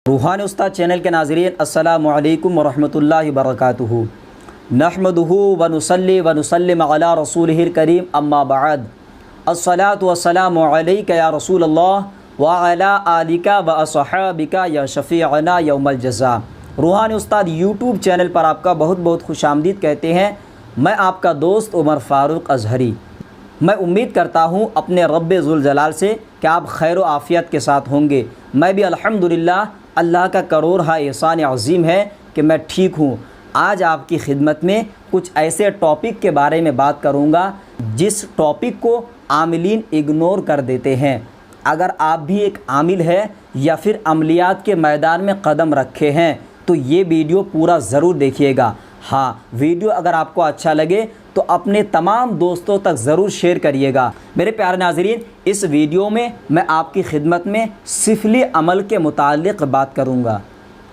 रूहानी उस्ताद चैनल के नाज़रीन अस्सलामु अलैकुम वरहमतुल्लाहि वबरकातुहू। नहमदुहू व नुसल्ली व नुसल्लिम अला रसूलिहिल करीम अम्मा बाद। अस्सलातु वस्सलामु अलैका या रसूल अल्लाह व अला आलिका व अस्हाबिका या शफ़ीअना यौमल जज़ा। रूहानी उस्ताद यूट्यूब चैनल पर आपका बहुत बहुत खुशामदीद कहते हैं। मैं आपका दोस्त उमर फ़ारूक अज़हरी। मैं उम्मीद करता हूँ अपने रब्बे ज़ुल जलाल से कि आप खैर व आफ़ियत के साथ होंगे। मैं भी अल्हम्दुलिल्लाह, अल्लाह का करोड़ हा एहसान अज़ीम है कि मैं ठीक हूँ। आज आपकी खिदमत में कुछ ऐसे टॉपिक के बारे में बात करूँगा जिस टॉपिक को आमिलीन इग्नोर कर देते हैं। अगर आप भी एक आमिल है या फिर अमलियात के मैदान में कदम रखे हैं तो ये वीडियो पूरा ज़रूर देखिएगा। हाँ, वीडियो अगर आपको अच्छा लगे तो अपने तमाम दोस्तों तक ज़रूर शेयर करिएगा। मेरे प्यारे नाज़रीन, इस वीडियो में मैं आपकी खिदमत में सिफली अमल के मुताल्लिक़ बात करूँगा।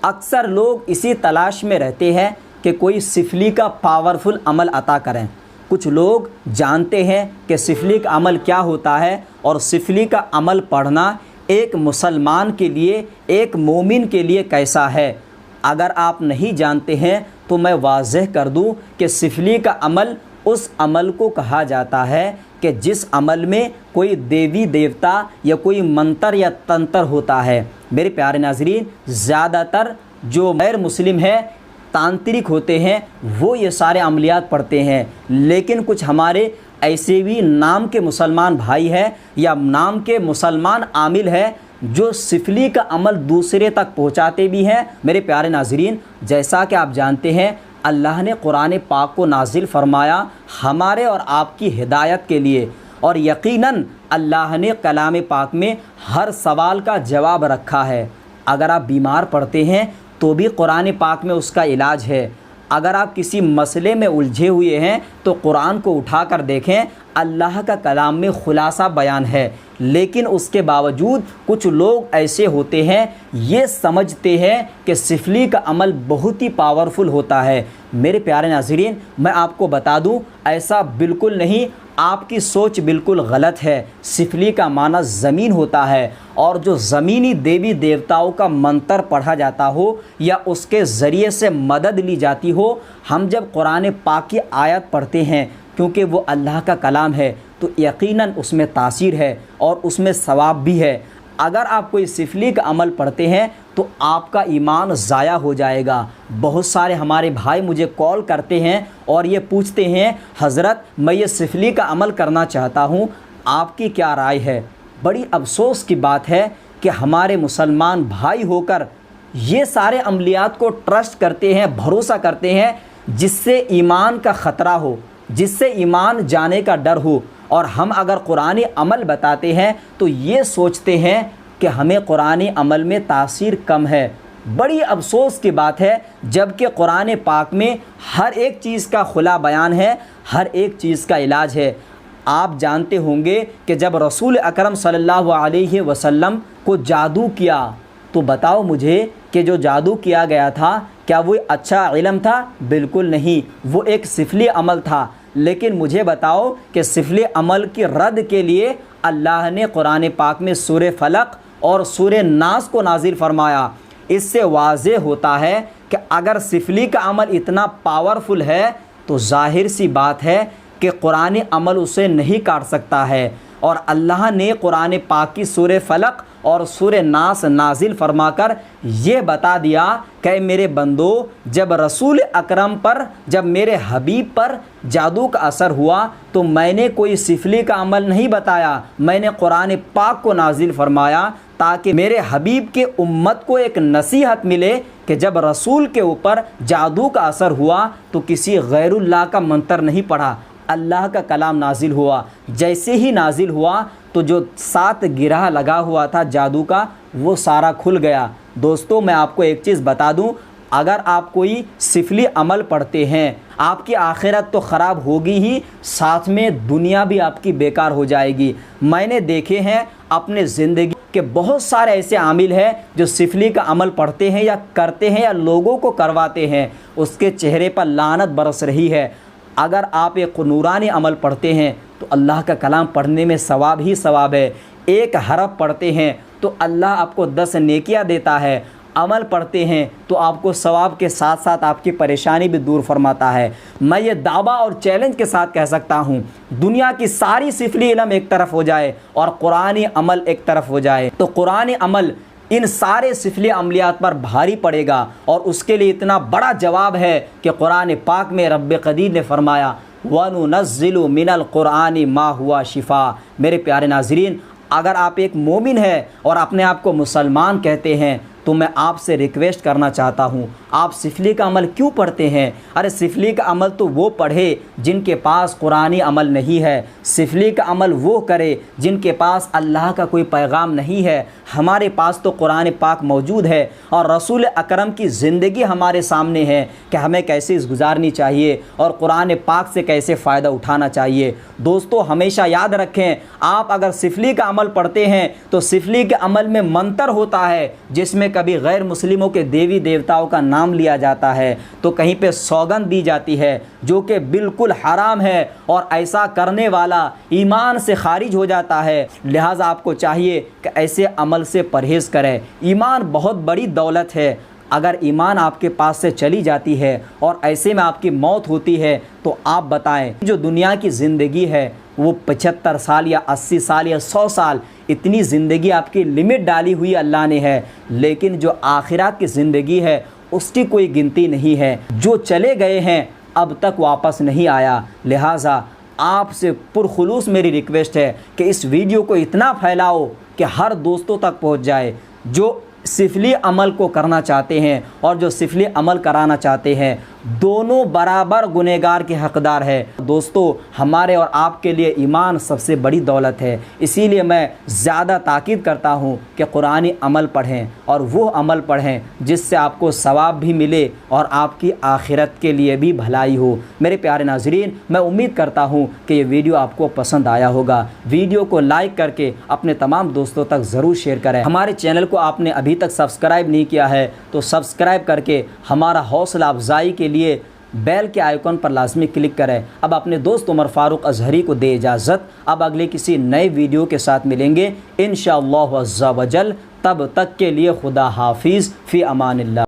अक्सर लोग इसी तलाश में रहते हैं कि कोई सिफली का पावरफुल अमल अता करें। कुछ लोग जानते हैं कि सिफली का अमल क्या होता है और सिफली का अमल पढ़ना एक मुसलमान के लिए, एक मोमिन के लिए कैसा है। अगर आप नहीं जानते हैं तो मैं वाज़ेह कर दूं कि सिफली का अमल उस अमल को कहा जाता है कि जिस अमल में कोई देवी देवता या कोई मंत्र या तंत्र होता है। मेरे प्यारे नाज़रीन, ज़्यादातर जो गैर मुस्लिम है, तांत्रिक होते हैं, वो ये सारे अमलियात पढ़ते हैं। लेकिन कुछ हमारे ऐसे भी नाम के मुसलमान भाई है या नाम के मुसलमान आमिल है जो सिफली का अमल दूसरे तक पहुंचाते भी हैं। मेरे प्यारे नाज़रीन, जैसा कि आप जानते हैं, अल्लाह ने कुरान पाक को नाजिल फरमाया हमारे और आपकी हिदायत के लिए, और यकीनन अल्लाह ने कलाम पाक में हर सवाल का जवाब रखा है। अगर आप बीमार पड़ते हैं तो भी कुरान पाक में उसका इलाज है। अगर आप किसी मसले में उलझे हुए हैं तो कुरान को उठा कर देखें, अल्लाह का कलाम में खुलासा बयान है। लेकिन उसके बावजूद कुछ लोग ऐसे होते हैं, ये समझते हैं कि सिफली का अमल बहुत ही पावरफुल होता है। मेरे प्यारे नाज़रीन, मैं आपको बता दूं, ऐसा बिल्कुल नहीं। आपकी सोच बिल्कुल गलत है। सिफली का माना ज़मीन होता है, और जो ज़मीनी देवी देवताओं का मंत्र पढ़ा जाता हो या उसके ज़रिए से मदद ली जाती हो। हम जब कुरान पाक की आयत पढ़ते हैं, क्योंकि वो अल्लाह का कलाम है, तो यकीनन उसमें तासीर है और उसमें सवाब भी है। अगर आप कोई सिफली का अमल पढ़ते हैं तो आपका ईमान ज़ाया हो जाएगा। बहुत सारे हमारे भाई मुझे कॉल करते हैं और ये पूछते हैं, हज़रत मैं ये सिफली का अमल करना चाहता हूँ, आपकी क्या राय है। बड़ी अफसोस की बात है कि हमारे मुसलमान भाई होकर ये सारे अमलियात को ट्रस्ट करते हैं, भरोसा करते हैं, जिससे ईमान का ख़तरा हो, जिससे ईमान जाने का डर हो। और हम अगर कुरानी अमल बताते हैं तो ये सोचते हैं कि हमें कुरानी अमल में तासीर कम है। बड़ी अफसोस की बात है, जबकि कुरान पाक में हर एक चीज़ का खुला बयान है, हर एक चीज़ का इलाज है। आप जानते होंगे कि जब रसूल अकरम सल्लल्लाहु अलैहि वसल्लम को जादू किया, तो बताओ मुझे कि जो जादू किया गया था, क्या वो अच्छा इल्म था? बिल्कुल नहीं, वो एक सिफली अमल था। लेकिन मुझे बताओ कि सिफली अमल की रद्द के लिए अल्लाह ने कुरान पाक में सूरह फलक और सूरह नास को नाजिल फरमाया। इससे वाज़ेह होता है कि अगर सिफली का अमल इतना पावरफुल है तो ज़ाहिर सी बात है कि कुरानी अमल उसे नहीं काट सकता है। और अल्लाह ने कुरान पाक की सूरह फलक और सूरह नास नाजिल फरमाकर ये बता दिया कि मेरे बंदो, जब रसूल अकरम पर, जब मेरे हबीब पर जादू का असर हुआ तो मैंने कोई सिफली का अमल नहीं बताया, मैंने कुरान पाक को नाजिल फरमाया ताकि मेरे हबीब के उम्मत को एक नसीहत मिले कि जब रसूल के ऊपर जादू का असर हुआ तो किसी गैरुल्लाह का मंत्र नहीं पढ़ा, अल्लाह का कलाम नाजिल हुआ। जैसे ही नाजिल हुआ तो जो 7 गिरह लगा हुआ था जादू का, वो सारा खुल गया। दोस्तों, मैं आपको एक चीज़ बता दूं, अगर आप कोई सिफली अमल पढ़ते हैं, आपकी आखिरत तो ख़राब होगी ही, साथ में दुनिया भी आपकी बेकार हो जाएगी। मैंने देखे हैं अपने ज़िंदगी के बहुत सारे ऐसे आमिल हैं जो सिफली का अमल पढ़ते हैं या करते हैं या लोगों को करवाते हैं, उसके चेहरे पर लानत बरस रही है। अगर आप एक नूरानी अमल पढ़ते हैं तो अल्लाह का कलाम पढ़ने में सवाब ही सवाब है। एक हरफ पढ़ते हैं तो अल्लाह आपको 10 नेकियां देता है। عمل پڑھتے ہیں تو آپ کو ثواب کے ساتھ ساتھ آپ کی پریشانی بھی دور فرماتا ہے۔ میں یہ دعویٰ اور چیلنج کے ساتھ کہہ سکتا ہوں، دنیا کی ساری سفلی علم ایک طرف ہو جائے اور قرآنی عمل ایک طرف ہو جائے تو قرآنی عمل ان سارے سفلی عملیات پر بھاری پڑے گا، اور اس کے لیے اتنا بڑا جواب ہے کہ قرآن پاک میں رب قدیر نے فرمایا وَنُنَزِّلُ مِنَ الْقُرْآنِ مَا هُوَ شِفَاء۔ میرے پیارے ناظرین، اگر آپ ایک مومن ہیں اور اپنے آپ کو مسلمان کہتے ہیں تو میں آپ سے ریکویسٹ کرنا چاہتا ہوں، آپ سفلی کا عمل کیوں پڑھتے ہیں؟ ارے سفلی کا عمل تو وہ پڑھے جن کے پاس قرآنی عمل نہیں ہے، سفلی کا عمل وہ کرے جن کے پاس اللہ کا کوئی پیغام نہیں ہے۔ ہمارے پاس تو قرآن پاک موجود ہے اور رسول اکرم کی زندگی ہمارے سامنے ہے کہ ہمیں کیسے گزارنی چاہیے اور قرآن پاک سے کیسے فائدہ اٹھانا چاہیے۔ دوستو ہمیشہ یاد رکھیں، آپ اگر سفلی کا عمل پڑھتے ہیں تو سفلی کے عمل میں منتر ہوتا ہے جس میں کبھی غیر مسلموں کے دیوی دیوتاؤں کا نام لیا جاتا ہے تو کہیں پہ سوگند دی جاتی ہے جو کہ بالکل حرام ہے، اور ایسا کرنے والا ایمان سے خارج ہو جاتا ہے۔ لہٰذا آپ کو چاہیے کہ ایسے عمل سے پرہیز کریں۔ ایمان بہت بڑی دولت ہے، اگر ایمان آپ کے پاس سے چلی جاتی ہے اور ایسے میں آپ کی موت ہوتی ہے تو آپ بتائیں جو دنیا کی زندگی ہے وہ 75 سال یا 80 سال یا 100 سال، اتنی زندگی آپ کی لمٹ ڈالی ہوئی اللہ نے ہے، لیکن جو آخرات کی زندگی ہے اس کی کوئی گنتی نہیں ہے، جو چلے گئے ہیں اب تک واپس نہیں آیا۔ لہٰذا آپ سے پرخلوص میری ریکویسٹ ہے کہ اس ویڈیو کو اتنا پھیلاؤ کہ ہر دوستوں تک پہنچ جائے جو سفلی عمل کو کرنا چاہتے ہیں اور جو سفلی عمل کرانا چاہتے ہیں، دونوں برابر گنہگار کے حقدار ہے۔ دوستو ہمارے اور آپ کے لیے ایمان سب سے بڑی دولت ہے، اسی لیے میں زیادہ تاکید کرتا ہوں کہ قرآنی عمل پڑھیں اور وہ عمل پڑھیں جس سے آپ کو ثواب بھی ملے اور آپ کی آخرت کے لیے بھی بھلائی ہو۔ میرے پیارے ناظرین، میں امید کرتا ہوں کہ یہ ویڈیو آپ کو پسند آیا ہوگا۔ ویڈیو کو لائک کر کے اپنے تمام دوستوں تک ضرور شیئر کریں۔ ہمارے چینل کو آپ نے ابھی تک سبسکرائب نہیں کیا ہے تو سبسکرائب کر کے ہمارا حوصلہ افزائی کے لیے بیل کے آئیکن پر لازمی کلک کریں۔ اب اپنے دوست عمر فاروق اظہری کو دے اجازت، اب اگلے کسی نئے ویڈیو کے ساتھ ملیں گے انشاءاللہ عز و جل۔ تب تک کے لیے خدا حافظ، فی امان اللہ۔